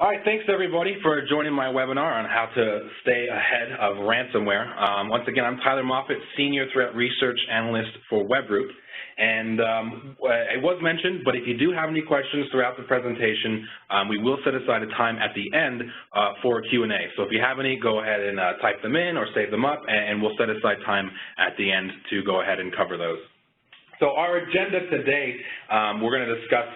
All right, thanks everybody for joining my webinar on how to stay ahead of ransomware. Once again, I'm Tyler Moffitt, Senior Threat Research Analyst for Webroot. And it was mentioned, but if you do have any questions throughout the presentation, we will set aside a time at the end for a Q&A. So if you have any, go ahead and type them in or save them up, and we'll set aside time at the end to go ahead and cover those. So our agenda today, we're going to discuss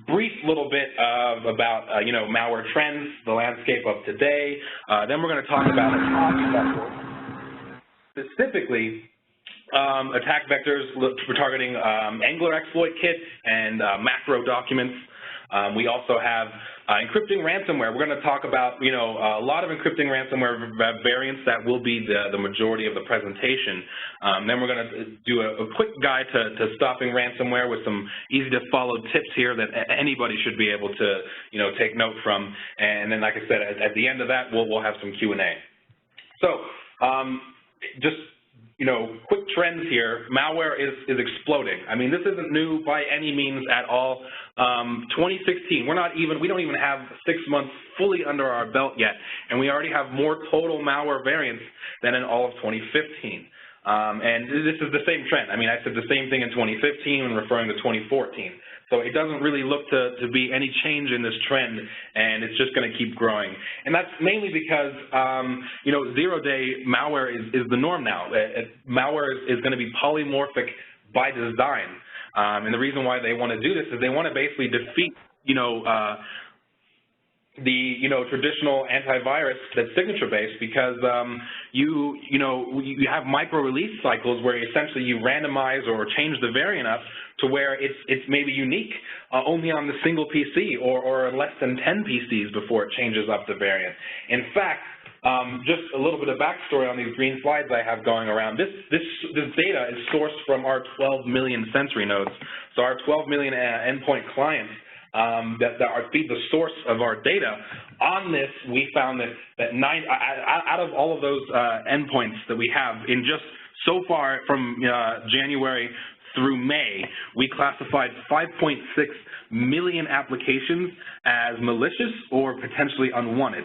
brief little bit about malware trends, the landscape of today. Then we're going to talk about attack vectors, specifically attack vectors for targeting Angler exploit kit and macro documents. We also have encrypting ransomware. We're going to talk about a lot of encrypting ransomware variants that will be the majority of the presentation. Then we're going to do a quick guide to stopping ransomware with some easy to follow tips here that anybody should be able to take note from. And then, like I said, at the end of that, we'll have some Q&A. So just quick trends here. Malware is exploding. I mean, this isn't new by any means at all. 2016, we don't even have 6 months fully under our belt yet, and we already have more total malware variants than in all of 2015. And this is the same trend. I mean, I said the same thing in 2015 when referring to 2014. So it doesn't really look to be any change in this trend, and it's just going to keep growing. And that's mainly because, zero-day malware is the norm now. Malware is going to be polymorphic by design. And the reason why they want to do this is they want to basically defeat, the traditional antivirus that's signature-based, because you have micro-release cycles where essentially you randomize or change the variant up to where it's maybe unique only on the single PC or less than 10 PCs before it changes up the variant. In fact, just a little bit of backstory on these green slides I have going around. This data is sourced from our 12 million sensory nodes. So our 12 million endpoint clients that are the source of our data. On this, we found that out of all of those endpoints that we have, in just so far from January through May, we classified 5.6 million applications as malicious or potentially unwanted,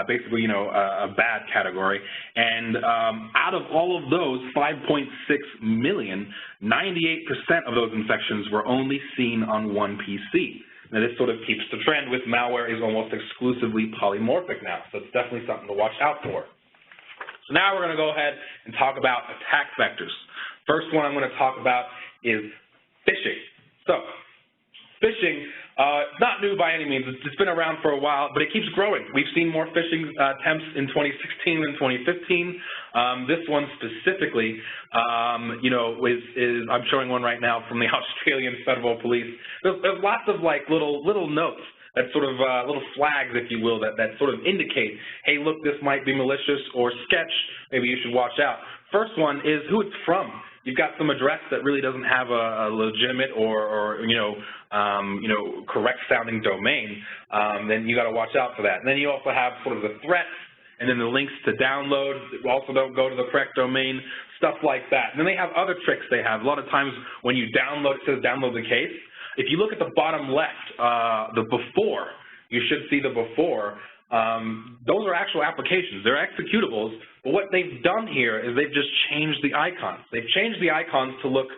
basically, a bad category. And out of all of those 5.6 million, 98% of those infections were only seen on one PC. Now, this sort of keeps the trend with malware is almost exclusively polymorphic now, so it's definitely something to watch out for. So now we're going to go ahead and talk about attack vectors. First one I'm going to talk about is phishing. So, phishing, not new by any means. It's been around for a while, but it keeps growing. We've seen more phishing attempts in 2016 than 2015. This one specifically, I'm showing one right now from the Australian Federal Police. There's lots of little notes that sort of little flags, if you will, that sort of indicate, hey, look, this might be malicious or sketch. Maybe you should watch out. First one is who it's from. You've got some address that really doesn't have a legitimate or correct sounding domain. Then you got to watch out for that. And then you also have sort of the threats, and then the links to download also don't go to the correct domain, stuff like that. And then they have other tricks they have. A lot of times when you download, it says download the case. If you look at the bottom left, the before, you should see the before. Those are actual applications. They're executables, but what they've done here is they've just changed the icons. They've changed the icons to look,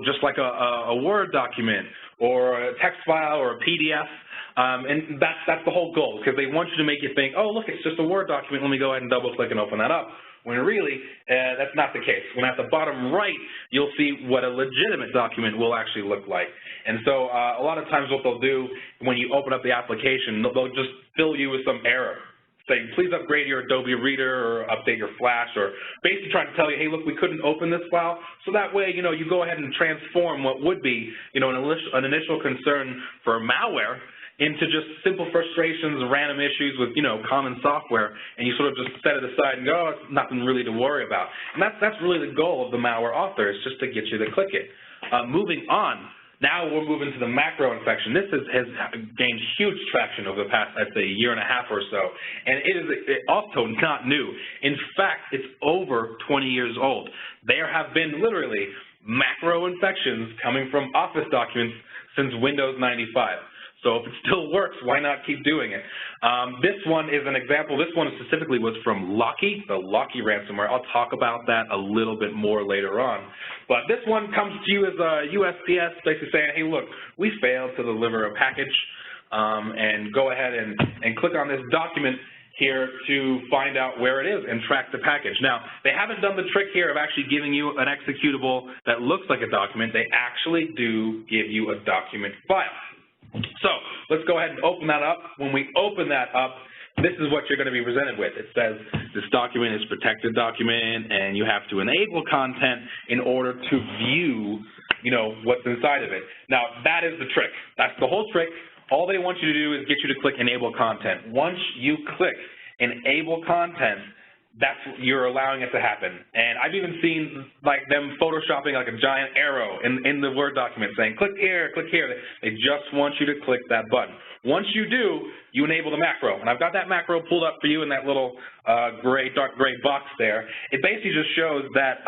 just like a Word document or a text file or a PDF, and that's the whole goal, because they want you to make you think, oh, look, it's just a Word document. Let me go ahead and double-click and open that up. When really, that's not the case. When at the bottom right, you'll see what a legitimate document will actually look like. And so a lot of times what they'll do when you open up the application, they'll just fill you with some error, saying, please upgrade your Adobe Reader or update your Flash, or basically trying to tell you, hey, look, we couldn't open this file. So that way, you go ahead and transform what would be, an initial concern for malware into just simple frustrations, random issues with, common software, and you sort of just set it aside and go, oh, it's nothing really to worry about. And that's really the goal of the malware author, is just to get you to click it. Moving on, now we're moving to the macro infection. This has gained huge traction over the past, I'd say, year and a half or so, and it is also not new. In fact, it's over 20 years old. There have been literally macro infections coming from Office documents since Windows 95. So if it still works, why not keep doing it? This one is an example. This one specifically was from Locky, the Locky ransomware. I'll talk about that a little bit more later on. But this one comes to you as a USPS basically saying, hey, look, we failed to deliver a package, and go ahead and click on this document here to find out where it is and track the package. Now, they haven't done the trick here of actually giving you an executable that looks like a document. They actually do give you a document file. So let's go ahead and open that up. When we open that up, this is what you're going to be presented with. It says this document is a protected document, and you have to enable content in order to view, what's inside of it. Now, that is the trick. That's the whole trick. All they want you to do is get you to click Enable Content. Once you click Enable Content, that's you're allowing it to happen. And I've even seen like them photoshopping like a giant arrow in the Word document saying, click here, click here. They just want you to click that button. Once you do, you enable the macro. And I've got that macro pulled up for you in that little dark gray box there. It basically just shows that,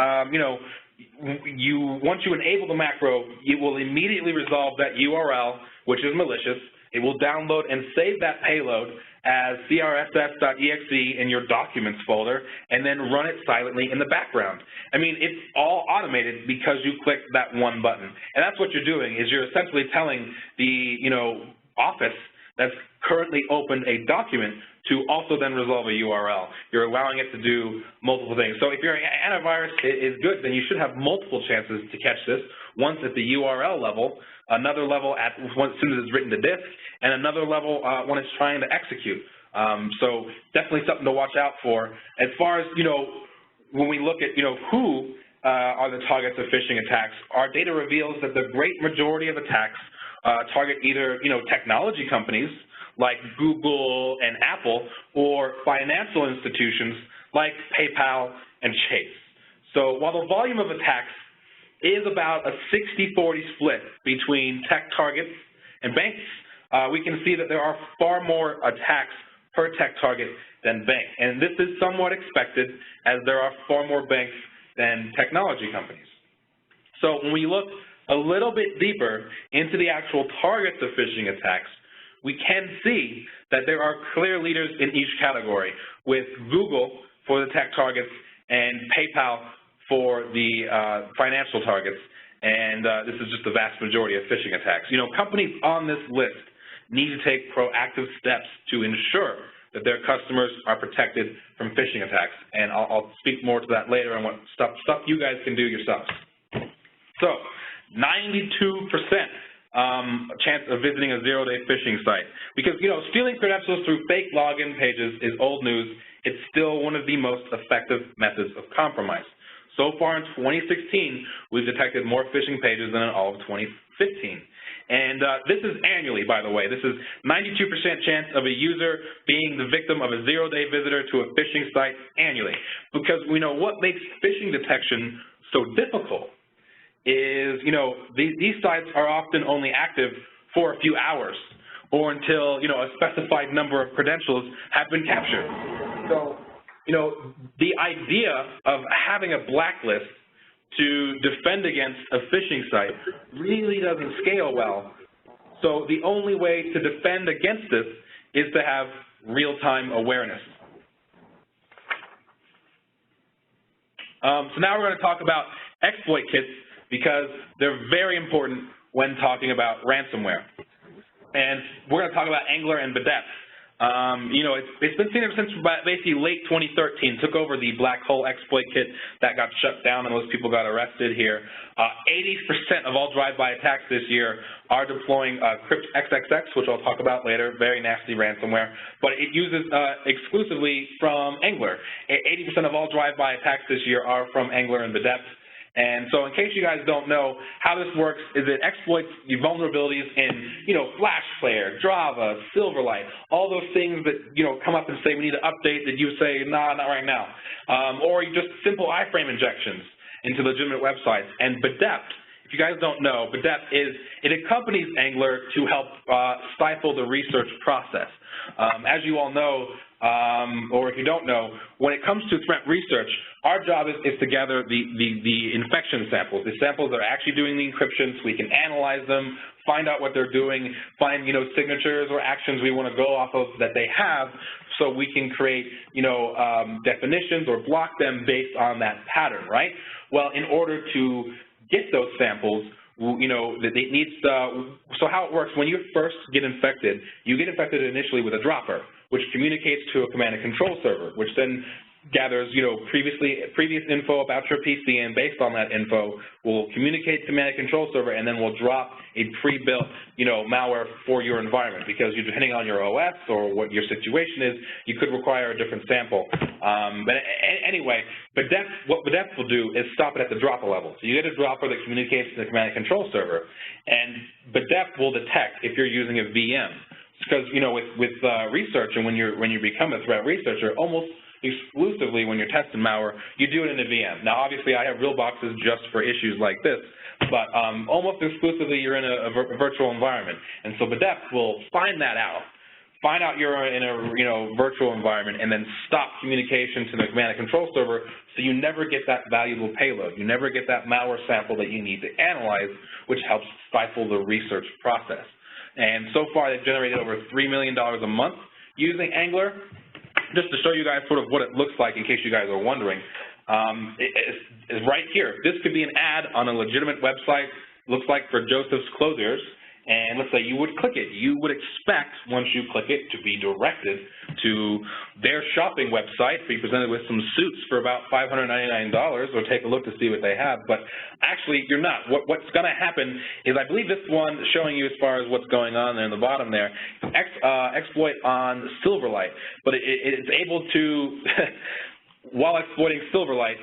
once you enable the macro, it will immediately resolve that URL, which is malicious. It will download and save that payload as crss.exe in your documents folder, and then run it silently in the background. I mean, it's all automated because you click that one button. And that's what you're doing, is you're essentially telling the, office that's currently opened a document to also then resolve a URL. You're allowing it to do multiple things. So if your antivirus is good, then you should have multiple chances to catch this, once at the URL level, another level as soon as it's written to disk, and another level when it's trying to execute. So definitely something to watch out for. As far as, when we look at, who are the targets of phishing attacks, our data reveals that the great majority of attacks target either, technology companies like Google and Apple, or financial institutions like PayPal and Chase. So while the volume of attacks is about a 60-40 split between tech targets and banks, we can see that there are far more attacks per tech target than bank. And this is somewhat expected, as there are far more banks than technology companies. So when we look a little bit deeper into the actual targets of phishing attacks, we can see that there are clear leaders in each category, with Google for the tech targets and PayPal for the financial targets. And this is just the vast majority of phishing attacks. Companies on this list need to take proactive steps to ensure that their customers are protected from phishing attacks. And I'll speak more to that later on what stuff you guys can do yourselves. So 92% chance of visiting a zero-day phishing site. Because, stealing credentials through fake login pages is old news. It's still one of the most effective methods of compromise. So far in 2016, we've detected more phishing pages than in all of 2015. And this is annually, by the way. This is 92% chance of a user being the victim of a zero-day visitor to a phishing site annually. Because we know what makes phishing detection so difficult is, these sites are often only active for a few hours, or until, a specified number of credentials have been captured. So, the idea of having a blacklist to defend against a phishing site really doesn't scale well. So the only way to defend against this is to have real-time awareness. So now we're going to talk about exploit kits, because they're very important when talking about ransomware. And we're going to talk about Angler and Bedept. It's been seen ever since basically late 2013, took over the black hole exploit kit that got shut down and most people got arrested here. 80% of all drive-by attacks this year are deploying CryptoXXX, which I'll talk about later, very nasty ransomware, but it uses exclusively from Angler. 80% of all drive-by attacks this year are from Angler and Bedept. And so in case you guys don't know, how this works is it exploits the vulnerabilities in, Flash Player, Java, Silverlight, all those things that, come up and say we need to update that you say, nah, not right now. Or just simple iframe injections into legitimate websites. And Bedept, if you guys don't know, Bedept it accompanies Angler to help stifle the research process. As you all know, or if you don't know, when it comes to threat research, our job is to gather the infection samples, the samples that are actually doing the encryption, so we can analyze them, find out what they're doing, find, signatures or actions we want to go off of that they have, so we can create, definitions or block them based on that pattern, right? Well, in order to get those samples, it needs so how it works, when you first get infected, you get infected initially with a dropper, which communicates to a command and control server, which then gathers, previous info about your PC, and based on that info, will communicate to command and control server, and then will drop a pre-built, malware for your environment, because depending on your OS or what your situation is, you could require a different sample. But anyway, what BDEF will do is stop it at the dropper level. So you get a dropper that communicates to the command and control server, and BDEF will detect if you're using a VM. Because, with research, and when you become a threat researcher, almost exclusively when you're testing malware, you do it in a VM. Now, obviously, I have real boxes just for issues like this, but almost exclusively you're in a virtual environment. And so BDEF will find that out, find out you're in a virtual environment, and then stop communication to the command and control server, so you never get that valuable payload. You never get that malware sample that you need to analyze, which helps stifle the research process. And so far, they've generated over $3 million a month using Angler. Just to show you guys sort of what it looks like, in case you guys are wondering, is right here. This could be an ad on a legitimate website, looks like for Joseph's Clothiers, and let's say you would click it. You would expect, once you click it, to be directed to their shopping website, be presented with some suits for about $599, or take a look to see what they have. But actually, you're not. What's going to happen is, I believe this one showing you as far as what's going on there in the bottom there, exploit on Silverlight. But it's able to, while exploiting Silverlight,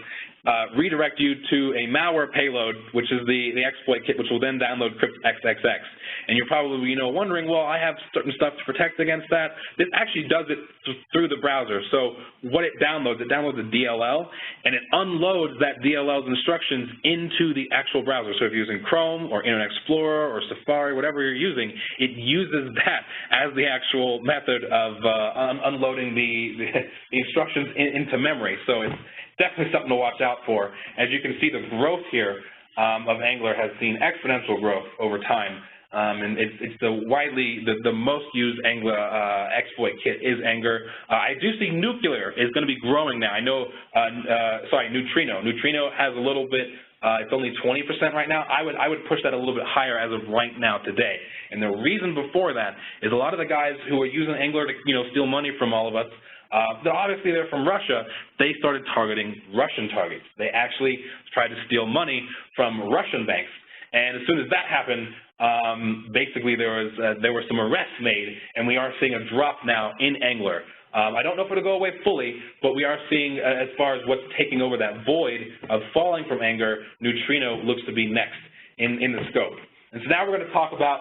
redirect you to a malware payload, which is the exploit kit, which will then download CryptXXX. And you're probably wondering, well, I have certain stuff to protect against that. This actually does it through the browser. So what it downloads a DLL, and it unloads that DLL's instructions into the actual browser. So if you're using Chrome or Internet Explorer or Safari, whatever you're using, it uses that as the actual method of unloading the instructions into memory. So it's definitely something to watch out for. As you can see, the growth here of Angler has seen exponential growth over time. And it's the most used Angler exploit kit is Angler. I do see Nuclear is going to be growing now. I know, Neutrino. Neutrino has a little bit, it's only 20% right now. I would push that a little bit higher as of right now today. And the reason before that is a lot of the guys who are using Angler to steal money from all of us, obviously they're from Russia, they started targeting Russian targets. They actually tried to steal money from Russian banks. And as soon as that happened, basically there were some arrests made, and we are seeing a drop now in Angler. I don't know if it'll go away fully, but we are seeing, as far as what's taking over that void of falling from Angler, Neutrino looks to be next in the scope. And so now we're going to talk about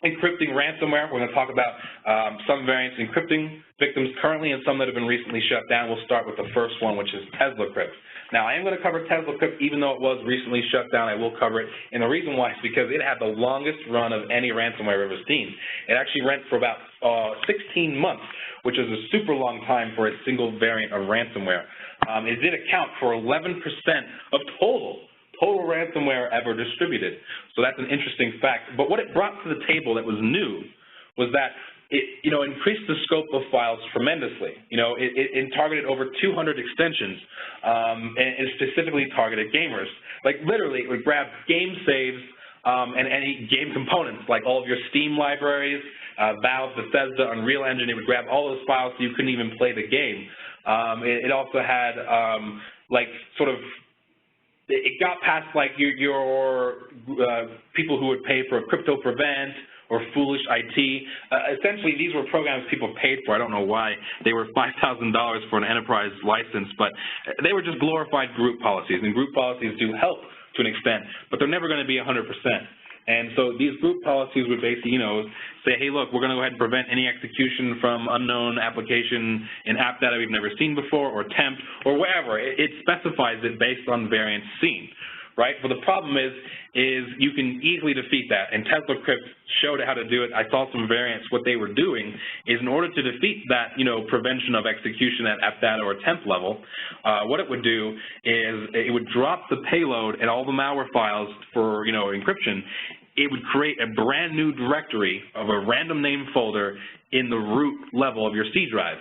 encrypting ransomware. We're going to talk about some variants encrypting victims currently and some that have been recently shut down. We'll start with the first one, which is TeslaCreek. Now, I am going to cover TeslaCreek, even though it was recently shut down. I will cover it, and the reason why is because it had the longest run of any ransomware I've ever seen. It actually ran for about 16 months, which is a super long time for a single variant of ransomware. It did account for 11% of total ransomware ever distributed. So that's an interesting fact. But what it brought to the table that was new was that it increased the scope of files tremendously. It targeted over 200 extensions and specifically targeted gamers. Like literally, it would grab game saves and any game components, like all of your Steam libraries, Valve, Bethesda, Unreal Engine. It would grab all those files so you couldn't even play the game. It also had it got past like your people who would pay for CryptoPrevent or Foolish IT. Essentially, these were programs people paid for. I don't know why. They were $5,000 for an enterprise license, but they were just glorified group policies, and group policies do help to an extent, but they're never going to be 100%. And so these group policies would basically, say, hey, look, we're going to go ahead and prevent any execution from unknown application in app data we've never seen before, or temp, or wherever. It specifies it based on variants seen, right? But the problem is you can easily defeat that, and TeslaCreek showed how to do it. I saw some variants. What they were doing is, in order to defeat that, prevention of execution at app data or temp level, what it would do is it would drop the payload and all the malware files for, encryption it would create a brand new directory of a random name folder in the root level of your C drive.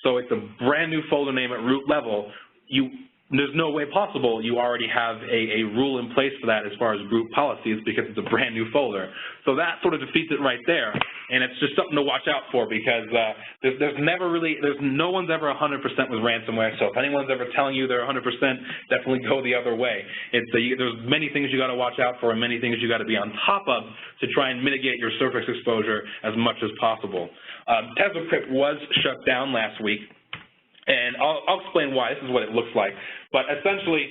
So it's a brand new folder name at root level. There's no way possible you already have a rule in place for that as far as group policies, because it's a brand new folder. So that sort of defeats it right there, and it's just something to watch out for, because there's no one's ever 100% with ransomware. So if anyone's ever telling you they're 100%, definitely go the other way. There's many things you got to watch out for, and many things you got to be on top of to try and mitigate your surface exposure as much as possible. TeslaCreek was shut down last week. And I'll explain why. This is what it looks like. But essentially,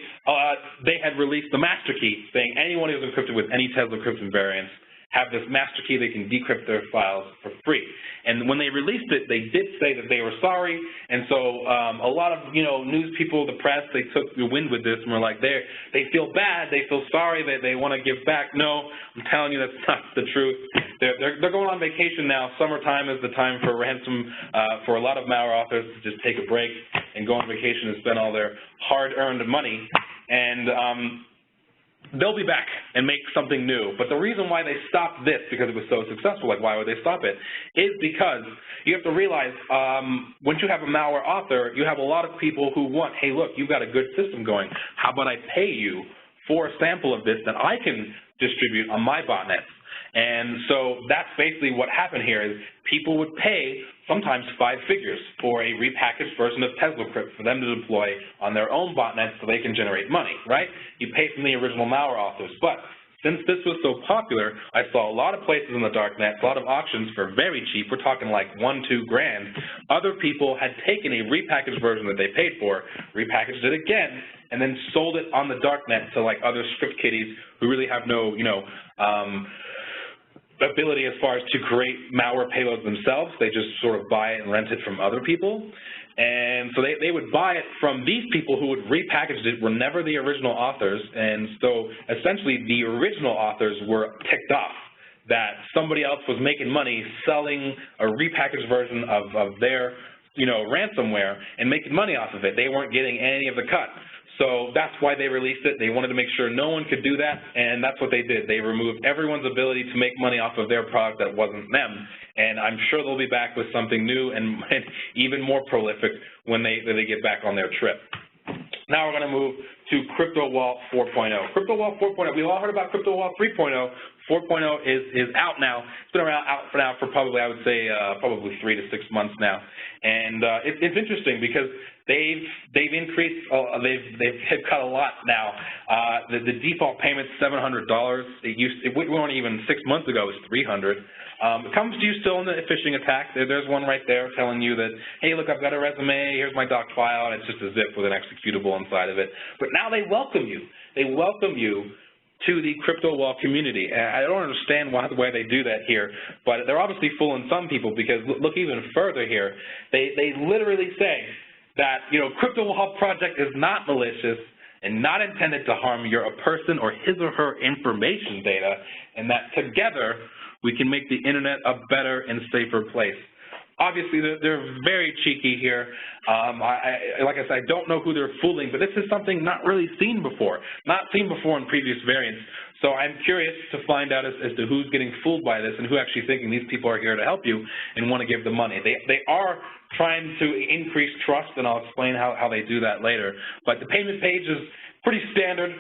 they had released the master key saying anyone who's encrypted with any TeslaCreek variants have this master key. They can decrypt their files for free. And when they released it, they did say that they were sorry. And so a lot of news people, the press, they took the wind with this and were like, they feel bad, they feel sorry, they want to give back. No, I'm telling you that's not the truth. They're going on vacation now. Summertime is the time for for a lot of malware authors to just take a break and go on vacation and spend all their hard-earned money. And they'll be back and make something new. But the reason why they stopped this, because it was so successful, like why would they stop it, is because you have to realize once you have a malware author, you have a lot of people who want, hey, look, you've got a good system going. How about I pay you for a sample of this that I can distribute on my botnets? And so that's basically what happened here is people would pay sometimes 5 figures for a repackaged version of TeslaCreek for them to deploy on their own botnets so they can generate money, right? You pay from the original malware authors. But since this was so popular, I saw a lot of places in the darknet, a lot of auctions for very cheap. We're talking like $1-2 grand. Other people had taken a repackaged version that they paid for, repackaged it again, and then sold it on the darknet to like other script kiddies who really have no, ability as far as to create malware payloads themselves. They just sort of buy it and rent it from other people. And so they would buy it from these people who would repackage it, were never the original authors. And so essentially the original authors were ticked off that somebody else was making money selling a repackaged version of their ransomware and making money off of it. They weren't getting any of the cut. So that's why they released it. They wanted to make sure no one could do that, and that's what they did. They removed everyone's ability to make money off of their product that wasn't them. And I'm sure they'll be back with something new and even more prolific when they get back on their trip. Now we're going to move to CryptoWall 4.0. CryptoWall 4.0, we've all heard about CryptoWall 3.0. 4.0 is out now. It's been out now for probably, I would say, probably 3 to 6 months now. And it's interesting because they've increased, they've cut a lot now. The default payment's $700. It wasn't even 6 months ago, it was $300. It comes to you still in the phishing attack. There's one right there telling you that, hey, look, I've got a resume, here's my doc file, and it's just a zip with an executable inside of it. But now they welcome you. They welcome you to the CryptoWall community. And I don't understand why they do that here, but they're obviously fooling some people, because look even further here. They literally say that, CryptoWall project is not malicious and not intended to harm a person or his or her information data, and that together we can make the internet a better and safer place. Obviously, they're very cheeky here. Like I said, I don't know who they're fooling, but this is something not really seen before, not seen before in previous variants. So I'm curious to find out as to who's getting fooled by this and who actually thinking these people are here to help you and want to give the money. They are trying to increase trust, and I'll explain how they do that later. But the payment page is pretty standard.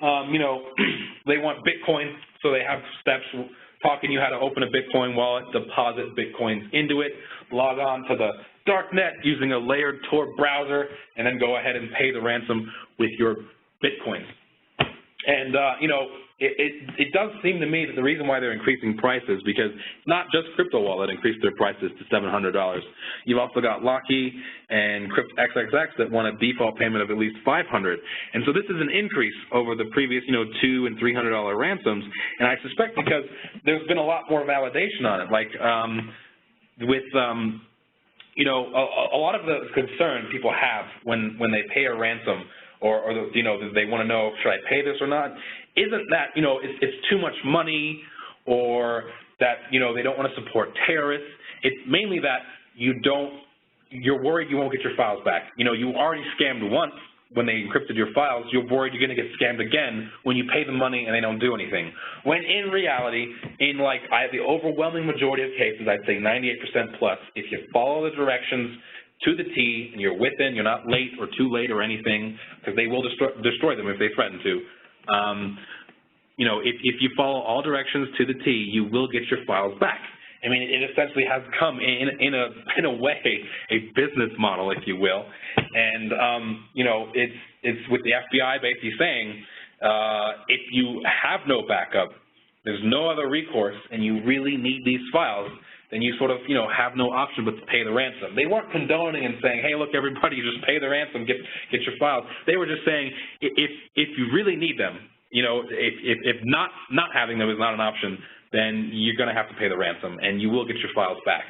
They want Bitcoin, so they have steps talking you how to open a Bitcoin wallet, deposit Bitcoins into it, log on to the Darknet using a layered Tor browser, and then go ahead and pay the ransom with your Bitcoins. And, it does seem to me that the reason why they're increasing prices, because it's not just CryptoWall that increased their prices to $700. You've also got Locky and CryptXXX that want a default payment of at least $500. And so this is an increase over the previous, $200 and $300 ransoms. And I suspect because there's been a lot more validation on it, like a lot of the concern people have when they pay a ransom, or they want to know, should I pay this or not, isn't that, it's too much money, or that, they don't want to support terrorists. It's mainly that you're worried you won't get your files back. You already scammed once when they encrypted your files, you're worried you're going to get scammed again when you pay the money and they don't do anything. When in reality, in the overwhelming majority of cases, I'd say 98% plus, if you follow the directions to the T and you're within, you're not late or too late or anything, because they will destroy them if they threaten to. You know, if you follow all directions to the T, you will get your files back. I mean, it essentially has become, in a way, a business model, if you will. And, you know, it's with the FBI basically saying, if you have no backup, there's no other recourse, and you really need these files, then you sort of, you know, have no option but to pay the ransom. They weren't condoning and saying, hey, look, everybody, just pay the ransom, get your files. They were just saying, if you really need them, you know, if not having them is not an option, then you're going to have to pay the ransom, and you will get your files back.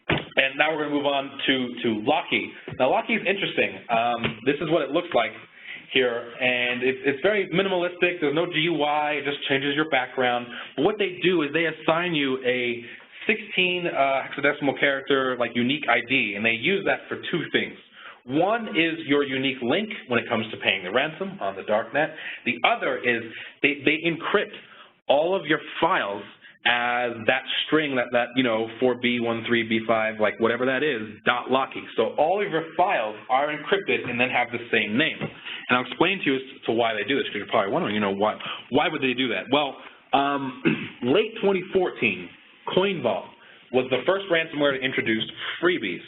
And now we're going to move on to Locky. Now, Locky is interesting. This is what it looks like here, and it's very minimalistic. There's no GUI. It just changes your background. But what they do is they assign you a 16 hexadecimal character, unique ID, and they use that for two things. One is your unique link when it comes to paying the ransom on the darknet. The other is they encrypt all of your files as that string, that you know, 4B13B5, whatever that is, .locky. So all of your files are encrypted and then have the same name. And I'll explain to you as to why they do this, because you're probably wondering, you know, why would they do that? Well, late 2014, CoinVault was the first ransomware to introduce freebies.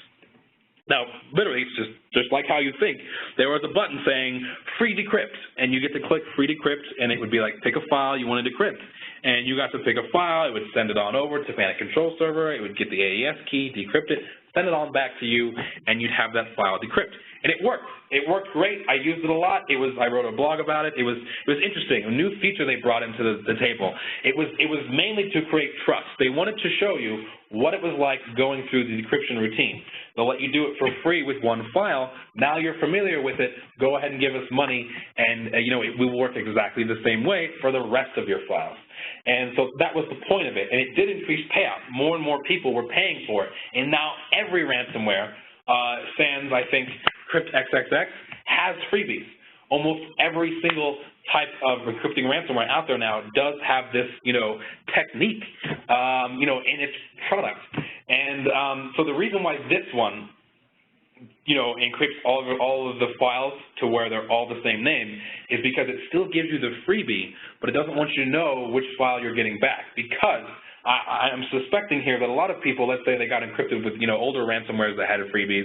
Now, literally, it's just like how you think. There was a button saying free decrypt, and you get to click free decrypt, and it would be like, pick a file you want to decrypt. And you got to pick a file, it would send it on over to pane control server, it would get the AES key, decrypt it, send it on back to you, and you'd have that file decrypt. And it worked. It worked great. I used it a lot. I wrote a blog about it. It was interesting. A new feature they brought into the table. It was mainly to create trust. They wanted to show you what it was like going through the decryption routine. They'll let you do it for free with one file. Now you're familiar with it. Go ahead and give us money, and you know, it will work exactly the same way for the rest of your files. And so that was the point of it, and it did increase payout. More and more people were paying for it, and now every ransomware, sans, I think, CryptXXX, has freebies. Almost every single type of encrypting ransomware out there now does have this, you know, technique, you know, in its product. And so the reason why this one, you know, encrypts all of the files to where they're all the same name is because it still gives you the freebie, but it doesn't want you to know which file you're getting back, because I'm suspecting here that a lot of people, let's say they got encrypted with, you know, older ransomwares that had freebies,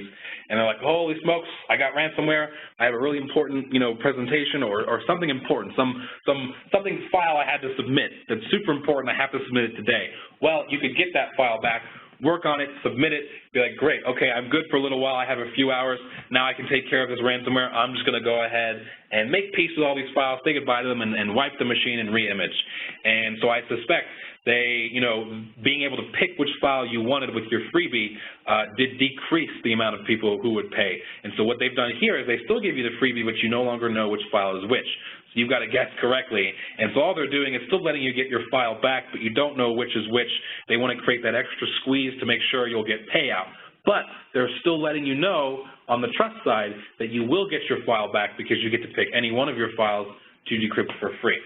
and they're like, holy smokes, I got ransomware, I have a really important, you know, presentation or something important, something file I had to submit that's super important, I have to submit it today. Well, you could get that file back, work on it, submit it, be like, great, okay, I'm good for a little while, I have a few hours, now I can take care of this ransomware, I'm just going to go ahead and make peace with all these files, say goodbye to them, and wipe the machine and re-image. And so I suspect they, you know, being able to pick which file you wanted with your freebie did decrease the amount of people who would pay. And so what they've done here is they still give you the freebie, but you no longer know which file is which. So you've got to guess correctly. And so all they're doing is still letting you get your file back, but you don't know which is which. They want to create that extra squeeze to make sure you'll get payout. But they're still letting you know on the trust side that you will get your file back because you get to pick any one of your files to decrypt for free.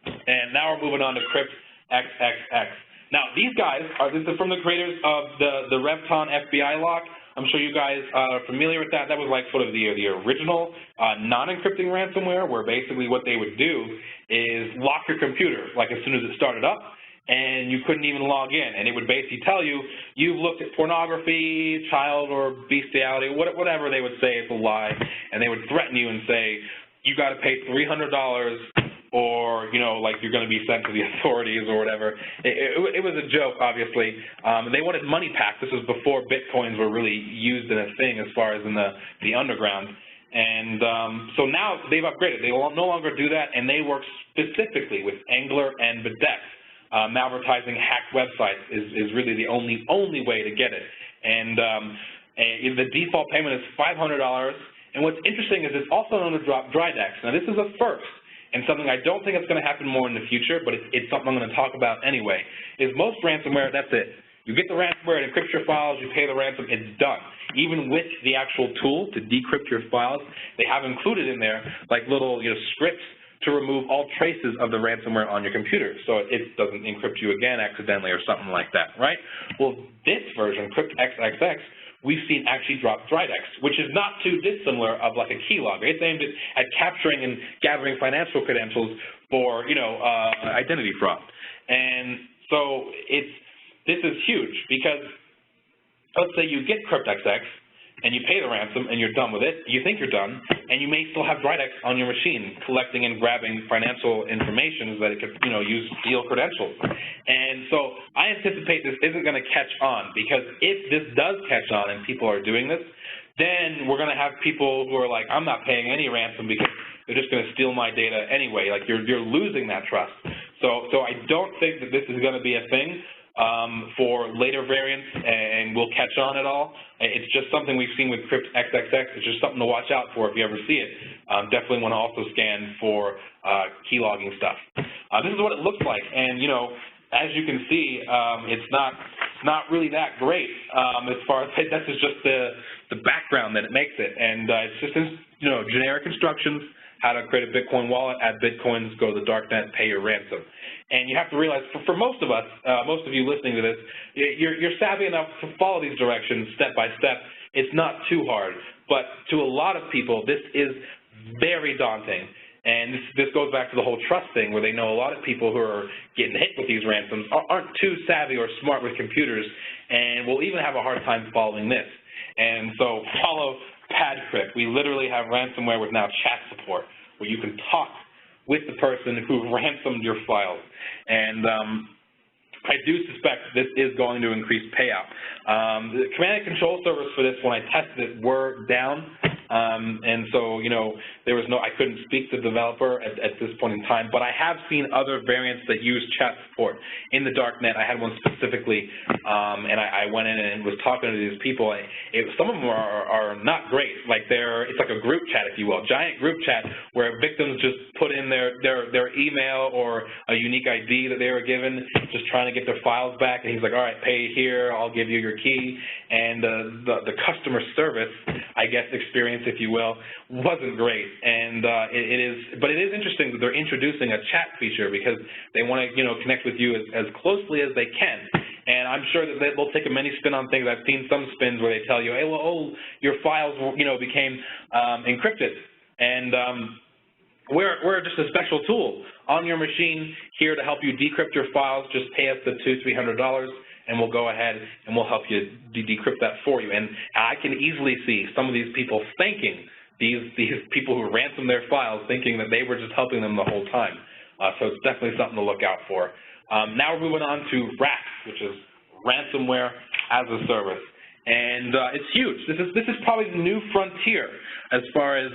And now we're moving on to CryptXXX. Now, these guys are from the creators of the Revton FBI lock. I'm sure you guys are familiar with that. That was like sort of the original non-encrypting ransomware, where basically what they would do is lock your computer like as soon as it started up, and you couldn't even log in. And it would basically tell you, you've looked at pornography, child or bestiality, whatever they would say, it's a lie. And they would threaten you and say, you got to pay $300 or, you know, like you're going to be sent to the authorities or whatever. It was a joke, obviously. They wanted money back. This was before Bitcoins were really used in a thing as far as in the underground. And so now they've upgraded. They will no longer do that, and they work specifically with Angler and Bedex. Malvertising hacked websites is really the only way to get it. And the default payment is $500. And what's interesting is it's also known as Drydex. Now, this is a first, and something I don't think it's going to happen more in the future, but it's something I'm going to talk about anyway, is most ransomware, that's it. You get the ransomware, it encrypts your files, you pay the ransom, it's done. Even with the actual tool to decrypt your files, they have included in there like little scripts to remove all traces of the ransomware on your computer, so it doesn't encrypt you again accidentally or something like that, right? Well, this version, CryptXXX, we've seen actually drop Dridex, which is not too dissimilar of like a keylogger. It's aimed at capturing and gathering financial credentials for, identity fraud. And so this is huge because let's say you get CryptXX and you pay the ransom and you're done with it, you think you're done, and you may still have Dridex on your machine collecting and grabbing financial information that it could, use to steal credentials. And so I anticipate this isn't going to catch on, because if this does catch on and people are doing this, then we're going to have people who are like, I'm not paying any ransom because they're just going to steal my data anyway. Like you're losing that trust. So I don't think that this is going to be a thing for later variants and will catch on at all. It's just something we've seen with CryptXXX. It's just something to watch out for if you ever see it. Definitely want to also scan for keylogging stuff. This is what it looks like, and as you can see, it's not really that great as far as this is just the background that it makes it, and it's just generic instructions: how to create a Bitcoin wallet, add Bitcoins, go to the Darknet, pay your ransom. And you have to realize, for most of us, most of you listening to this, you're savvy enough to follow these directions step by step. It's not too hard. But to a lot of people, this is very daunting. And this goes back to the whole trust thing, where they know a lot of people who are getting hit with these ransoms aren't too savvy or smart with computers, and will even have a hard time following this. And so follow PeddlerPants. We literally have ransomware with now chat support, where you can talk with the person who ransomed your files. And I do suspect this is going to increase payout. The command and control servers for this, when I tested it, were down. And so, there was I couldn't speak to the developer at this point in time, but I have seen other variants that use chat support in the Darknet. I had one specifically, and I went in and was talking to these people. Some of them are not great. Like it's like a group chat, if you will, giant group chat where victims just put in their email or a unique ID that they were given, just trying to get their files back. And he's like, all right, pay here, I'll give you your key. And the customer service, I guess, experience, if you will, wasn't great. And but it is interesting that they're introducing a chat feature, because they want to connect with you as closely as they can. And I'm sure that they'll take a mini spin on things. I've seen some spins where they tell you, hey, well, your files became encrypted, and we're just a special tool on your machine here to help you decrypt your files. Just pay us the $200-300. And we'll go ahead and we'll help you decrypt that for you. And I can easily see some of these people thanking these people who ransomed their files, thinking that they were just helping them the whole time. So it's definitely something to look out for. Now we're moving on to RAS, which is Ransomware as a Service. And it's huge. This is probably the new frontier as far as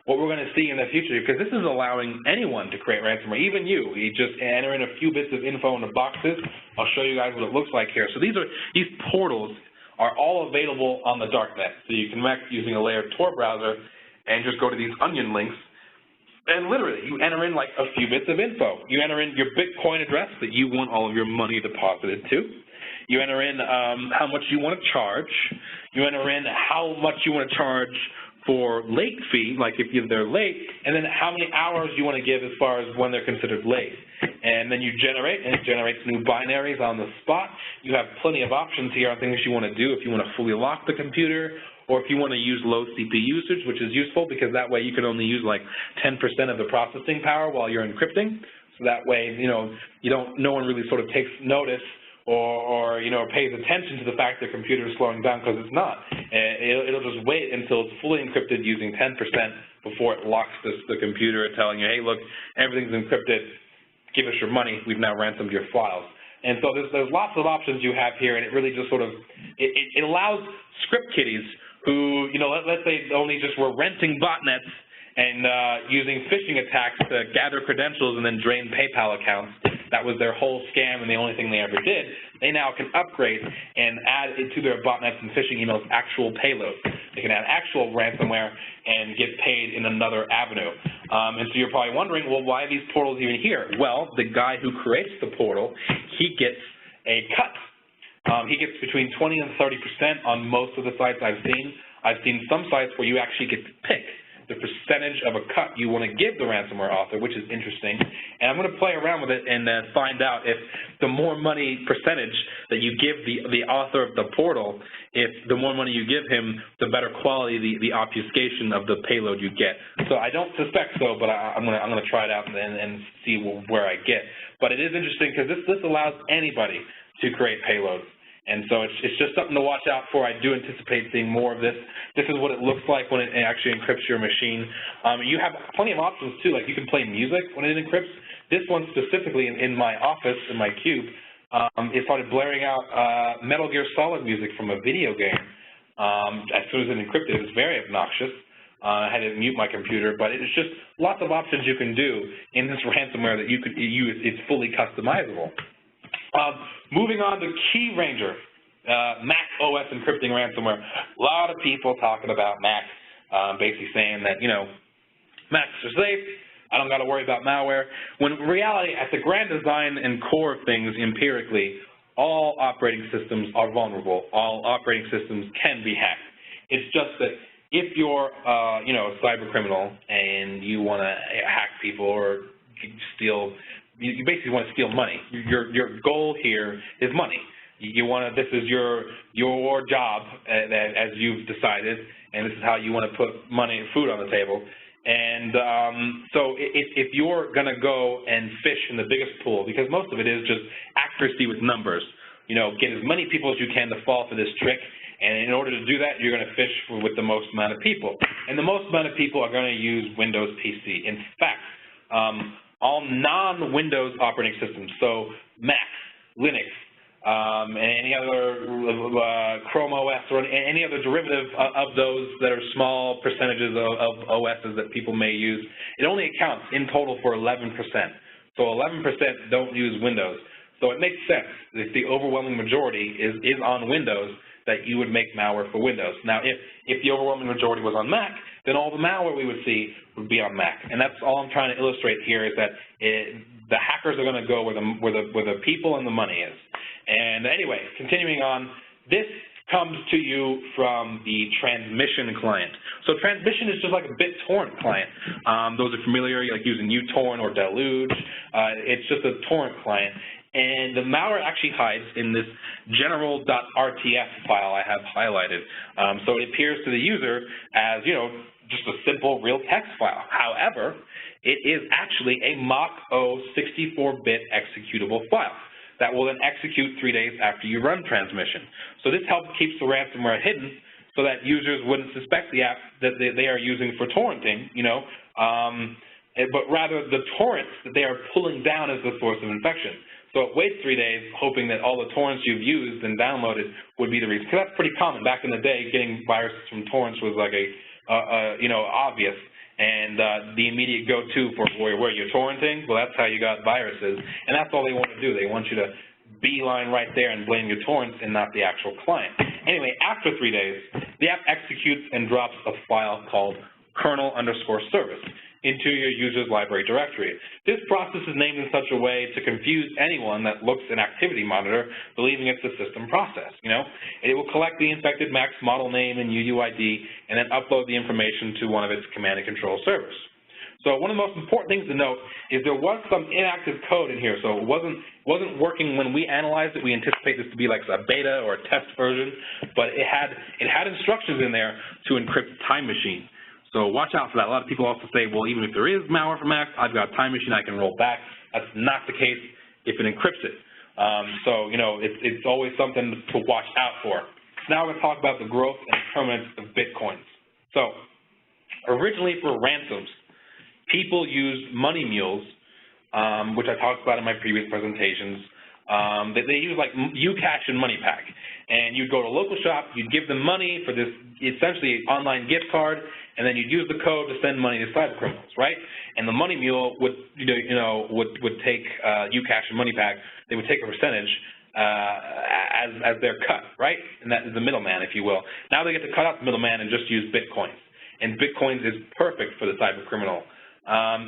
what we're going to see in the future, because this is allowing anyone to create ransomware, even you. You just enter in a few bits of info in the boxes. I'll show you guys what it looks like here. So these portals are all available on the Darknet. So you can connect using a layered Tor browser and just go to these onion links. And literally, you enter in like a few bits of info. You enter in your Bitcoin address that you want all of your money deposited to. You enter in how much you want to charge. You enter in how much you want to charge for late fee, like if they're late, and then how many hours you want to give as far as when they're considered late. And then you generate, and it generates new binaries on the spot. You have plenty of options here on things you want to do if you want to fully lock the computer, or if you want to use low CPU usage, which is useful because that way you can only use like 10% of the processing power while you're encrypting. So that way, no one really sort of takes notice or pays attention to the fact the computer is slowing down, because it's not. It'll just wait until it's fully encrypted using 10% before it locks the computer, telling you, hey, look, everything's encrypted, give us your money, we've now ransomed your files. And so there's lots of options you have here, and it really just sort of, it allows script kiddies who, let's say only just were renting botnets and using phishing attacks to gather credentials and then drain PayPal accounts. That was their whole scam and the only thing they ever did. They now can upgrade and add to their botnets and phishing emails actual payload. They can add actual ransomware and get paid in another avenue. And so you're probably wondering, well, why are these portals even here? Well, the guy who creates the portal, he gets a cut He gets between 20 and 30% on most of the sites I've seen. I've seen some sites where you actually get to pick the percentage of a cut you want to give the ransomware author, which is interesting. And I'm going to play around with it and find out if the more money percentage that you give the author of the portal, if the more money you give him, the better quality the obfuscation of the payload you get. So I don't suspect so, but I'm going to try it out and see where I get. But it is interesting because this allows anybody to create payloads. And so it's just something to watch out for. I do anticipate seeing more of this. This is what it looks like when it actually encrypts your machine. You have plenty of options, too. Like you can play music when it encrypts. This one specifically in my office, in my cube, it started blaring out Metal Gear Solid music from a video game. As soon as it encrypted, it was very obnoxious. I had to mute my computer, but it's just lots of options you can do in this ransomware that you could use. It's fully customizable. Moving on to Key Ranger, Mac OS encrypting ransomware. A lot of people talking about Mac, basically saying that, you know, Macs are safe, I don't got to worry about malware. When in reality, at the grand design and core of things, empirically, all operating systems are vulnerable. All operating systems can be hacked. It's just that if you're, you know, a cyber criminal and you want to hack people or steal, you basically want to steal money. Your goal here is money. You want to. This is your job as you've decided, and this is how you want to put money and food on the table. And so if you're going to go and fish in the biggest pool, because most of it is just accuracy with numbers, you know, get as many people as you can to fall for this trick. And in order to do that, you're going to fish with the most amount of people. And the most amount of people are going to use Windows PC. In fact, all non-Windows operating systems, so Mac, Linux, and any other Chrome OS or any other derivative of those that are small percentages of OSs that people may use, it only accounts in total for 11%. So 11% don't use Windows. So it makes sense if the overwhelming majority is on Windows that you would make malware for Windows. Now, if the overwhelming majority was on Mac, then all the malware we would see would be on Mac. And that's all I'm trying to illustrate here is that the hackers are going to go where the people and the money is. And anyway, continuing on, this comes to you from the transmission client. So transmission is just like a BitTorrent client. Those are familiar, like using uTorrent or Deluge. It's just a torrent client. And the malware actually hides in this general.rtf file I have highlighted. So it appears to the user as, you know, just a simple real text file. However, it is actually a Mach-O 64-bit executable file that will then execute 3 days after you run transmission. So this helps keeps the ransomware hidden so that users wouldn't suspect the app that they are using for torrenting, you know, but rather the torrents that they are pulling down as the source of infection. So it waits 3 days, hoping that all the torrents you've used and downloaded would be the reason. Because that's pretty common. Back in the day, getting viruses from torrents was like you know, obvious. And the immediate go-to for where you're torrenting, well, that's how you got viruses. And that's all they want to do. They want you to beeline right there and blame your torrents and not the actual client. Anyway, after 3 days, the app executes and drops a file called kernel_service into your user's library directory. This process is named in such a way to confuse anyone that looks at Activity Monitor, believing it's a system process, you know. It will collect the infected Mac's model name and UUID and then upload the information to one of its command and control servers. So one of the most important things to note is there was some inactive code in here, so it wasn't working when we analyzed it. We anticipate this to be like a beta or a test version, but it had instructions in there to encrypt Time Machine. So watch out for that. A lot of people also say, well, even if there is malware for Mac, I've got Time Machine I can roll back. That's not the case if it encrypts it. So, you know, it's always something to watch out for. Now we're going to talk about the growth and permanence of Bitcoins. So originally for ransoms, people used money mules, which I talked about in my previous presentations. They use like Ucash and MoneyPack. And you'd go to a local shop, you'd give them money for this essentially online gift card, and then you'd use the code to send money to cyber criminals, right? And the money mule would, would take Ucash and MoneyPack. They would take a percentage as their cut, right? And that is the middleman, if you will. Now they get to cut out the middleman and just use Bitcoins. And Bitcoins is perfect for the cyber criminal.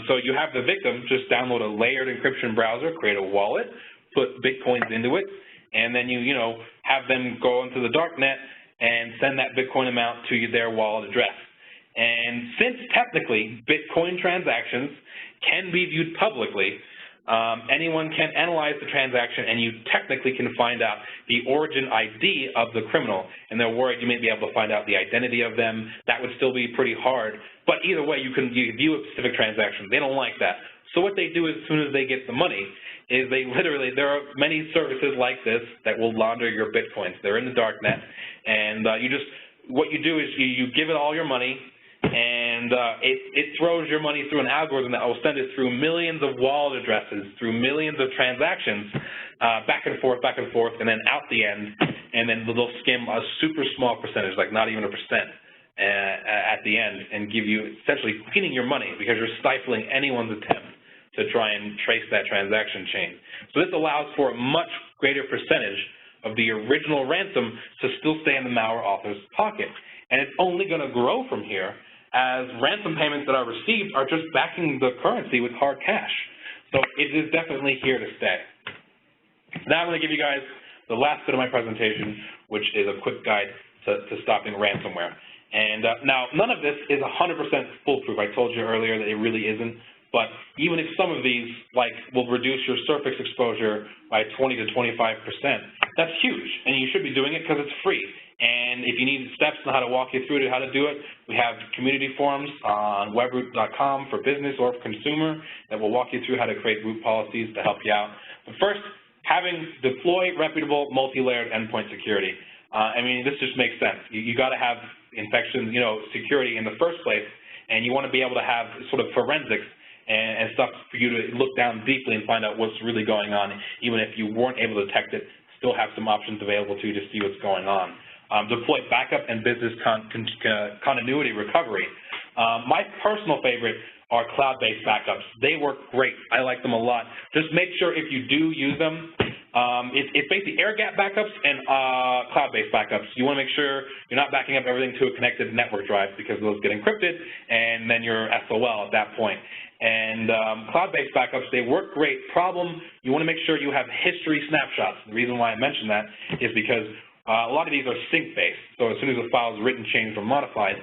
So you have the victim just download a layered encryption browser, create a wallet, put Bitcoins into it, and then you have them go into the darknet and send that Bitcoin amount to their wallet address. And since technically Bitcoin transactions can be viewed publicly, anyone can analyze the transaction, and you technically can find out the origin ID of the criminal, and they're worried you may be able to find out the identity of them. That would still be pretty hard, but either way, you view a specific transaction. They don't like that. So what they do as soon as they get the money is they literally, there are many services like this that will launder your Bitcoins. They're in the darknet, and what you do is you give it all your money, and it throws your money through an algorithm that will send it through millions of wallet addresses, through millions of transactions, back and forth, and then out the end, and then they'll skim a super small percentage, like not even a percent, at the end, and give you essentially cleaning your money because you're stifling anyone's attempt to try and trace that transaction chain. So this allows for a much greater percentage of the original ransom to still stay in the malware author's pocket. And it's only going to grow from here as ransom payments that are received are just backing the currency with hard cash. So it is definitely here to stay. Now I'm going to give you guys the last bit of my presentation, which is a quick guide to stopping ransomware. And now, none of this is 100% foolproof. I told you earlier that it really isn't. But even if some of these, will reduce your surface exposure by 20 to 25%, that's huge. And you should be doing it because it's free. And if you need steps on how to walk you through to how to do it, we have community forums on webroot.com for business or for consumer that will walk you through how to create root policies to help you out. But first, deploy reputable multi-layered endpoint security. This just makes sense. You got to have infection, security in the first place, and you want to be able to have sort of forensics and stuff for you to look down deeply and find out what's really going on. Even if you weren't able to detect it, still have some options available to you to see what's going on. Deploy backup and business continuity recovery. My personal favorite are cloud-based backups. They work great. I like them a lot. Just make sure if you do use them, it's basically air-gap backups and cloud-based backups. You want to make sure you're not backing up everything to a connected network drive because those get encrypted, and then you're SOL at that point. And cloud-based backups, they work great. Problem, you want to make sure you have history snapshots. The reason why I mention that is because a lot of these are sync-based. So as soon as the file is written, changed, or modified,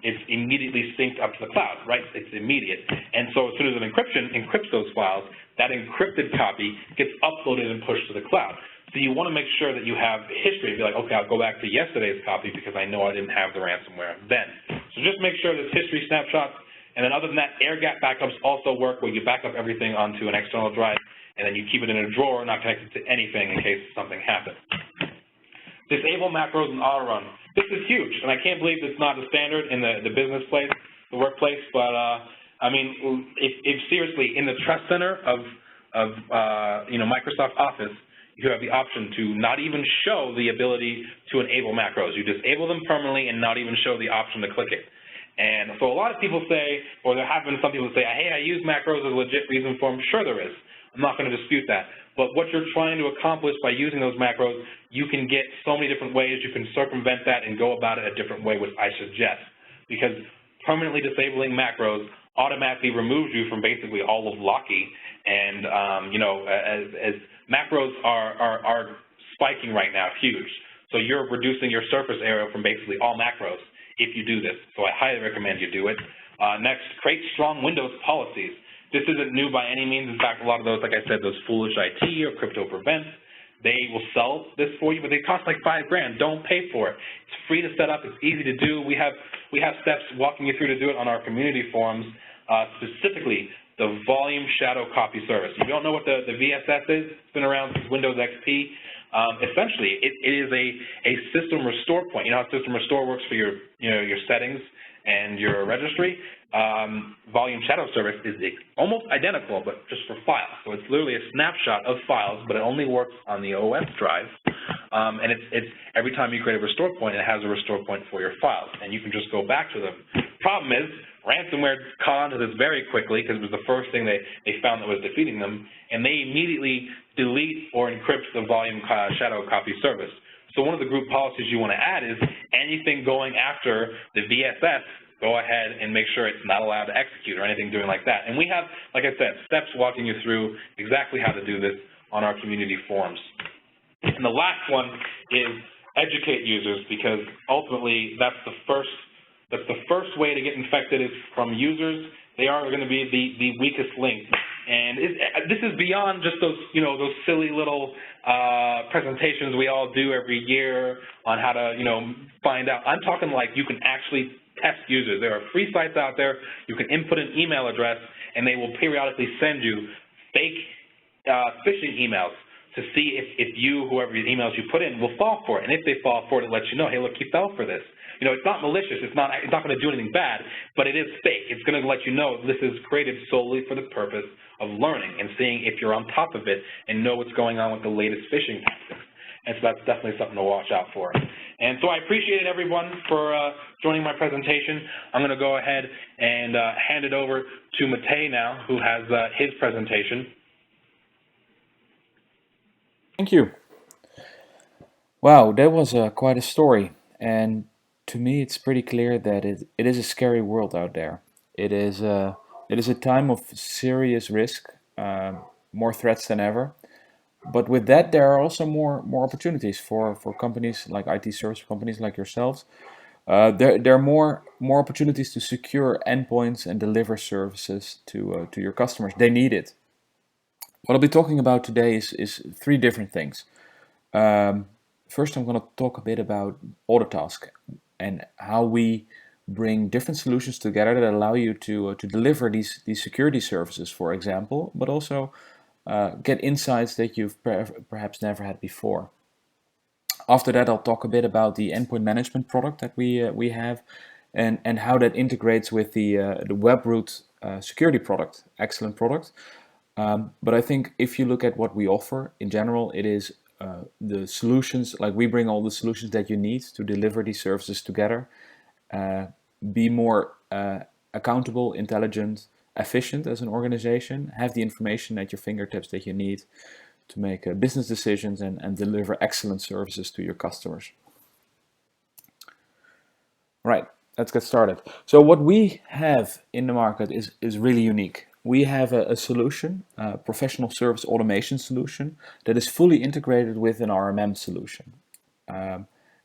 it's immediately synced up to the cloud, right? It's immediate. And so as soon as an encryption encrypts those files, that encrypted copy gets uploaded and pushed to the cloud. So you want to make sure that you have history. Be like, okay, I'll go back to yesterday's copy because I know I didn't have the ransomware then. So just make sure there's history snapshots. And then other than that, air-gap backups also work where you back up everything onto an external drive, and then you keep it in a drawer, not connected to anything in case something happens. Disable macros and auto-run. This is huge, and I can't believe it's not a standard in the business place, the workplace, but if seriously, in the trust center of Microsoft Office, you have the option to not even show the ability to enable macros. You disable them permanently and not even show the option to click it. And so a lot of people say, or there have been some people say, hey, I use macros as a legit reason for them. Sure there is. I'm not going to dispute that. But what you're trying to accomplish by using those macros, you can get so many different ways. You can circumvent that and go about it a different way, which I suggest. Because permanently disabling macros automatically removes you from basically all of Locky. And, as macros are spiking right now, huge. So you're reducing your surface area from basically all macros if you do this. So I highly recommend you do it. Next, create strong Windows policies. This isn't new by any means. In fact, a lot of those, like I said, those foolish IT or crypto prevent, they will sell this for you, but they cost like $5 grand. Don't pay for it. It's free to set up. It's easy to do. We have steps walking you through to do it on our community forums, specifically the volume shadow copy service. If you don't know what the VSS is, it's been around since Windows XP. Essentially, it is a system restore point. You know how system restore works for your settings and your registry? Volume shadow service is almost identical, but just for files. So it's literally a snapshot of files, but it only works on the OS drive. And it's every time you create a restore point, it has a restore point for your files, and you can just go back to them. Problem is, ransomware caught onto this very quickly because it was the first thing they found that was defeating them, and they immediately delete or encrypt the volume shadow copy service. So one of the group policies you want to add is anything going after the VSS, go ahead and make sure it's not allowed to execute or anything doing like that. And we have, like I said, steps walking you through exactly how to do this on our community forums. And the last one is educate users, because ultimately that's the first way to get infected is from users. They are going to be the weakest link. And this is beyond just those, those silly little presentations we all do every year on how to, find out. I'm talking like you can actually test users. There are free sites out there. You can input an email address, and they will periodically send you fake phishing emails to see if you, whoever your emails you put in, will fall for it. And if they fall for it, it lets you know, hey, look, you fell for this. It's not malicious. It's not going to do anything bad, but it is fake. It's going to let you know this is created solely for the purpose of learning and seeing if you're on top of it and know what's going on with the latest phishing tactics. And so that's definitely something to watch out for. And so I appreciate everyone for joining my presentation. I'm going to go ahead and hand it over to Matej now, who has his presentation. Thank you. Wow, that was quite a story. And to me, it's pretty clear that it is a scary world out there. It is a time of serious risk, more threats than ever. But with that, there are also more opportunities for companies like IT service companies like yourselves. There are more opportunities to secure endpoints and deliver services to your customers. They need it. What I'll be talking about today is three different things. Um, First, I'm going to talk a bit about Autotask and how we bring different solutions together that allow you to deliver these security services, for example, but also get insights that you've perhaps never had before. After that, I'll talk a bit about the endpoint management product that we have, and how that integrates with the Webroot security product. Excellent product. But I think if you look at what we offer in general, it is the solutions, like we bring all the solutions that you need to deliver these services together, be more accountable, intelligent, efficient as an organization, have the information at your fingertips that you need to make business decisions and deliver excellent services to your customers. Right, let's get started. So what we have in the market is really unique. We have a solution, a professional service automation solution, that is fully integrated with an RMM solution.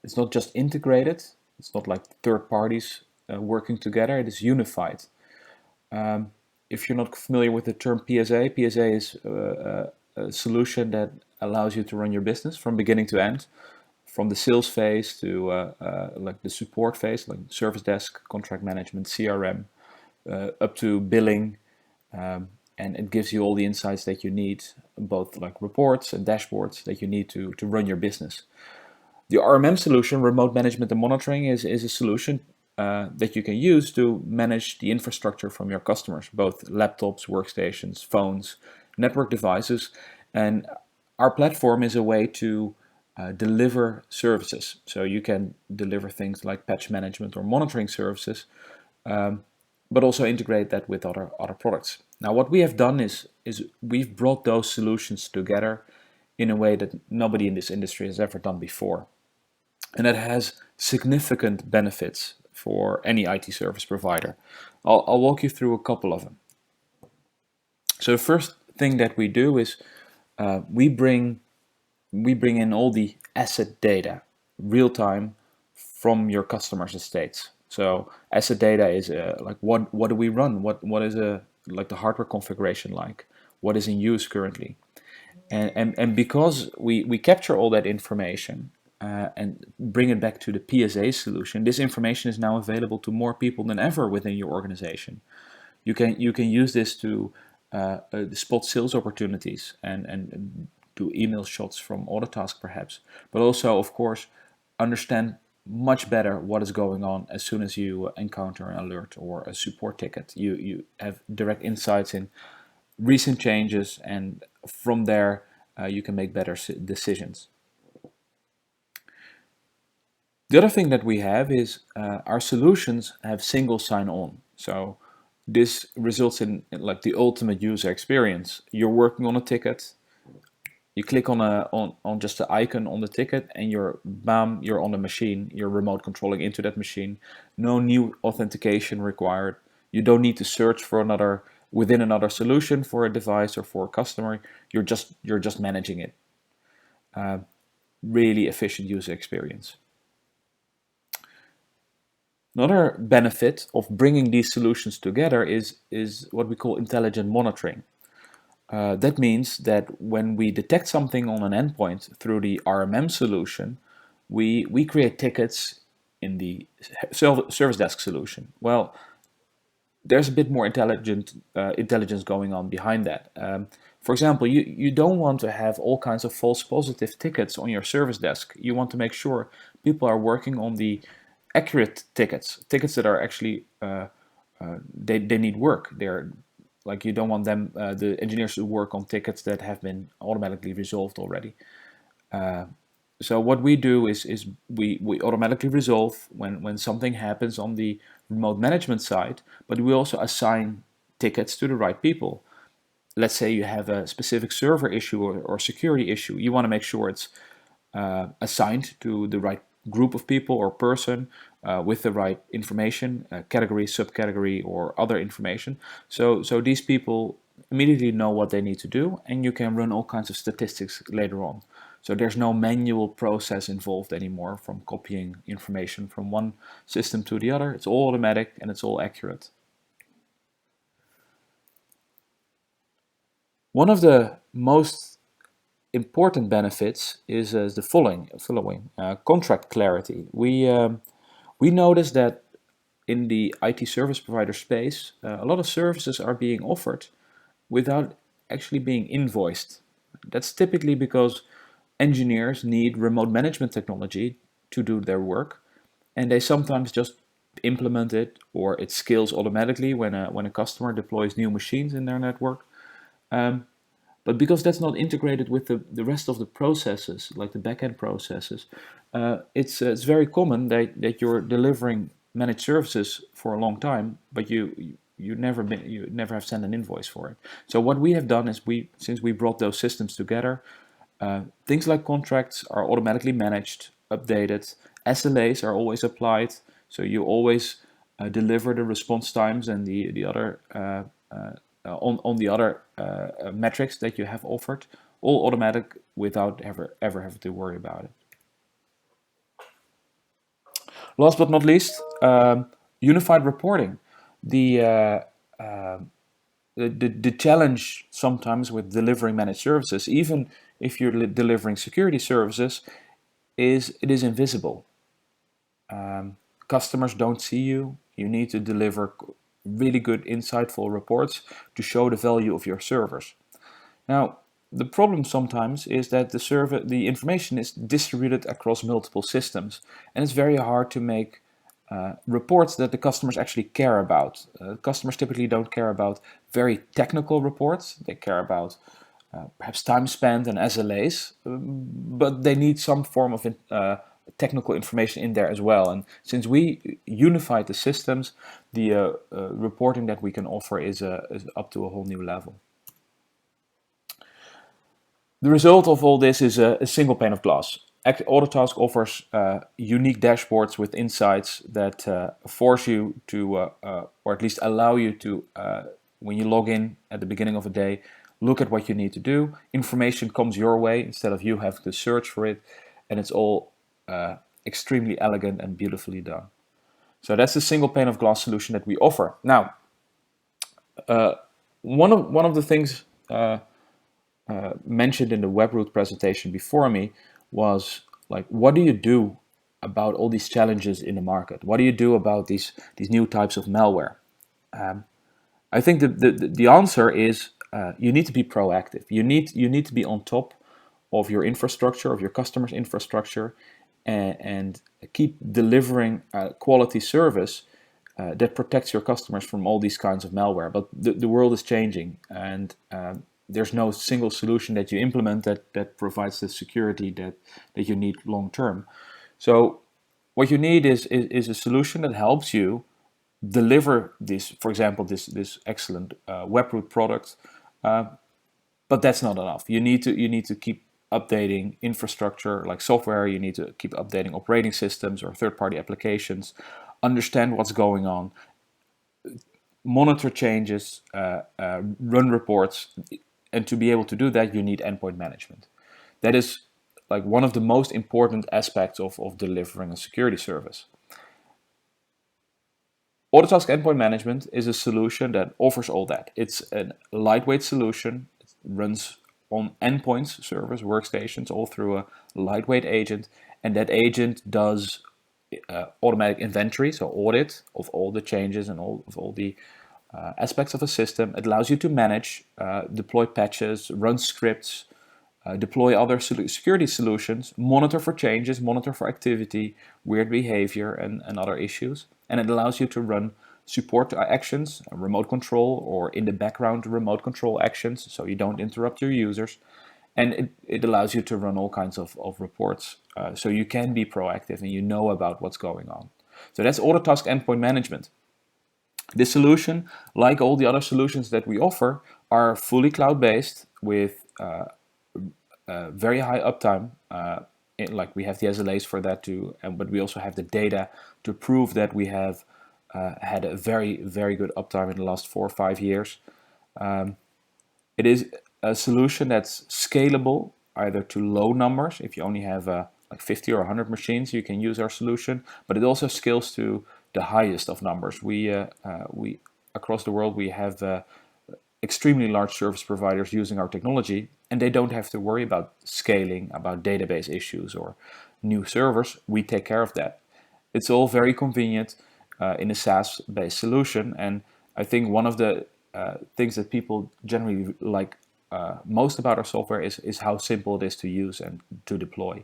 It's not just integrated, it's not like third parties working together, it is unified. If you're not familiar with the term PSA, PSA is a solution that allows you to run your business from beginning to end, from the sales phase to like the support phase, like service desk, contract management, CRM, up to billing, and it gives you all the insights that you need, both like reports and dashboards that you need to run your business. The RMM solution, remote management and monitoring, is a solution that you can use to manage the infrastructure from your customers, both laptops, workstations, phones, network devices. And our platform is a way to deliver services. So you can deliver things like patch management or monitoring services, but also integrate that with other products. Now, what we have done is we've brought those solutions together in a way that nobody in this industry has ever done before. And that has significant benefits for any IT service provider. I'll walk you through a couple of them. So the first thing that we do is we bring in all the asset data real time from your customers' estates. So asset data is like what do we run? What is like the hardware configuration like? What is in use currently? And because we capture all that information and bring it back to the PSA solution, this information is now available to more people than ever within your organization. You can use this to spot sales opportunities and do email shots from Autotask perhaps, but also of course understand much better what is going on as soon as you encounter an alert or a support ticket. You have direct insights in recent changes, and from there you can make better decisions. The other thing that we have is our solutions have single sign-on. So this results in like the ultimate user experience. You're working on a ticket, you click on just the icon on the ticket, and you're on the machine. You're remote controlling into that machine. No new authentication required. You don't need to search for within another solution for a device or for a customer. You're just managing it. really efficient user experience. Another benefit of bringing these solutions together is what we call intelligent monitoring. That means that when we detect something on an endpoint through the RMM solution, we create tickets in the service desk solution. Well, there's a bit more intelligence going on behind that. For example, you don't want to have all kinds of false positive tickets on your service desk. You want to make sure people are working on the accurate tickets that are actually they need work. They're like, you don't want them the engineers to work on tickets that have been automatically resolved already. So what we do is we automatically resolve when something happens on the remote management side, but we also assign tickets to the right people. Let's say you have a specific server issue or security issue. You want to make sure it's assigned to the right group of people or person with the right information, category, subcategory, or other information. So these people immediately know what they need to do, and you can run all kinds of statistics later on. So there's no manual process involved anymore from copying information from one system to the other. It's all automatic and it's all accurate. One of the most important benefits is the following contract clarity. We notice that in the IT service provider space, a lot of services are being offered without actually being invoiced. That's typically because engineers need remote management technology to do their work, and they sometimes just implement it, or it scales automatically when a customer deploys new machines in their network. But because that's not integrated with the rest of the processes, like the backend processes, it's very common that you're delivering managed services for a long time, but you never have sent an invoice for it. So what we have done is since we brought those systems together, things like contracts are automatically managed, updated. SLAs are always applied, so you always deliver the response times and the other on the other metrics that you have offered, all automatic without ever having to worry about it. Last but not least, unified reporting. The, the challenge sometimes with delivering managed services, even if you're delivering security services, is it is invisible. Customers don't see you. You need to deliver really good, insightful reports to show the value of your servers. Now, the problem sometimes is that the information is distributed across multiple systems, and it's very hard to make reports that the customers actually care about. Customers typically don't care about very technical reports. They care about perhaps time spent and SLAs, but they need some form of technical information in there as well. And since we unified the systems, the reporting that we can offer is up to a whole new level. The result of all this is a single pane of glass. Autotask offers unique dashboards with insights that force you to, or at least allow you to, when you log in at the beginning of a day, look at what you need to do. Information comes your way instead of you having to search for it, and it's all extremely elegant and beautifully done. So that's the single pane of glass solution that we offer. Now, one of the things mentioned in the Webroot presentation before me was like, what do you do about all these challenges in the market? What do you do about these new types of malware? I think the answer is you need to be proactive. You need to be on top of your infrastructure, of your customers' infrastructure, and keep delivering quality service that protects your customers from all these kinds of malware. But the world is changing, and there's no single solution that you implement that provides the security that you need long term. So what you need is a solution that helps you deliver this, for example, this excellent Webroot product. But that's not enough. You need to keep updating infrastructure like software. You need to keep updating operating systems or third-party applications. Understand what's going on. Monitor changes. Run reports. And to be able to do that, you need endpoint management. That is like one of the most important aspects of delivering a security service. Autotask Endpoint Management is a solution that offers all that. It's a lightweight solution. It runs on endpoints, servers, workstations, all through a lightweight agent, and that agent does automatic inventory, so audit of all the changes and all the aspects of a system. It allows you to manage, deploy patches, run scripts, deploy other security solutions, monitor for changes, monitor for activity, weird behavior, and other issues. And it allows you to run support actions, remote control, or in the background remote control actions, so you don't interrupt your users. And it allows you to run all kinds of reports, so you can be proactive and you know about what's going on. So that's Autotask Endpoint Management. This solution, like all the other solutions that we offer, are fully cloud-based with very high uptime. Like we have the SLAs for that too, but we also have the data to prove that we have had a very, very good uptime in the last 4 or 5 years. It is a solution that's scalable either to low numbers. If you only have like 50 or 100 machines, you can use our solution, but it also scales to the highest of numbers. We across the world, we have extremely large service providers using our technology, and they don't have to worry about scaling, about database issues or new servers. We take care of that. It's all very convenient in a SaaS-based solution, and I think one of the things that people generally like most about our software is how simple it is to use and to deploy.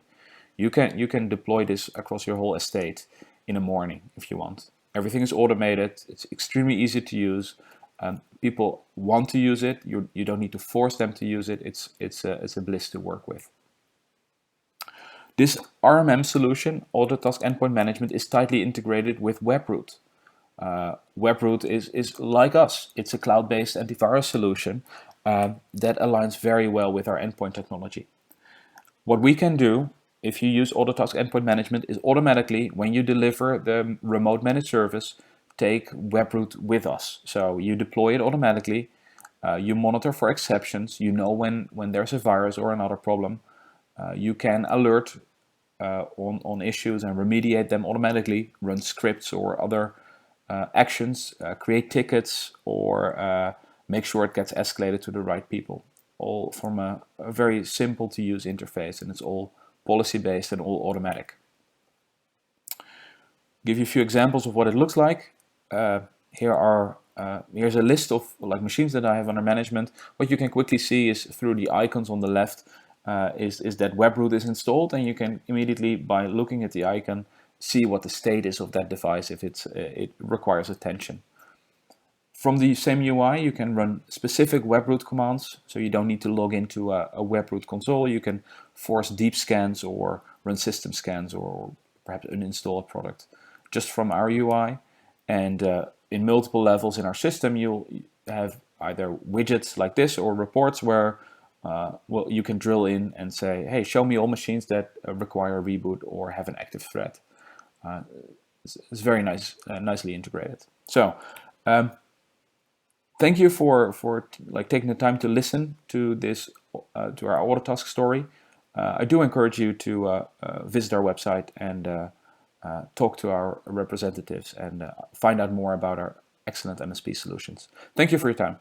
You can deploy this across your whole estate in a morning if you want. Everything is automated. It's extremely easy to use. People want to use it. You don't need to force them to use it. It's a bliss to work with. This RMM solution, Autotask Endpoint Management, is tightly integrated with Webroot. Webroot is like us. It's a cloud-based antivirus solution that aligns very well with our endpoint technology. What we can do if you use Autotask Endpoint Management is automatically, when you deliver the remote managed service, take Webroot with us. So you deploy it automatically, you monitor for exceptions, you know when there's a virus or another problem, you can alert on issues and remediate them automatically, run scripts or other actions, create tickets, or make sure it gets escalated to the right people. All from a very simple to use interface, and it's all policy based and all automatic. Give you a few examples of what it looks like. Here's a list of like machines that I have under management. What you can quickly see is through the icons on the left is that Webroot is installed, and you can immediately, by looking at the icon, see what the status of that device if it requires attention. From the same UI, you can run specific Webroot commands, so you don't need to log into a Webroot console. You can force deep scans or run system scans or perhaps uninstall a product just from our UI. And in multiple levels in our system, you'll have either widgets like this or reports where you can drill in and say, hey, show me all machines that require a reboot or have an active threat. It's very nice, nicely integrated. So thank you for taking the time to listen to this to our Autotask story. I do encourage you to visit our website and talk to our representatives and find out more about our excellent MSP solutions. Thank you for your time.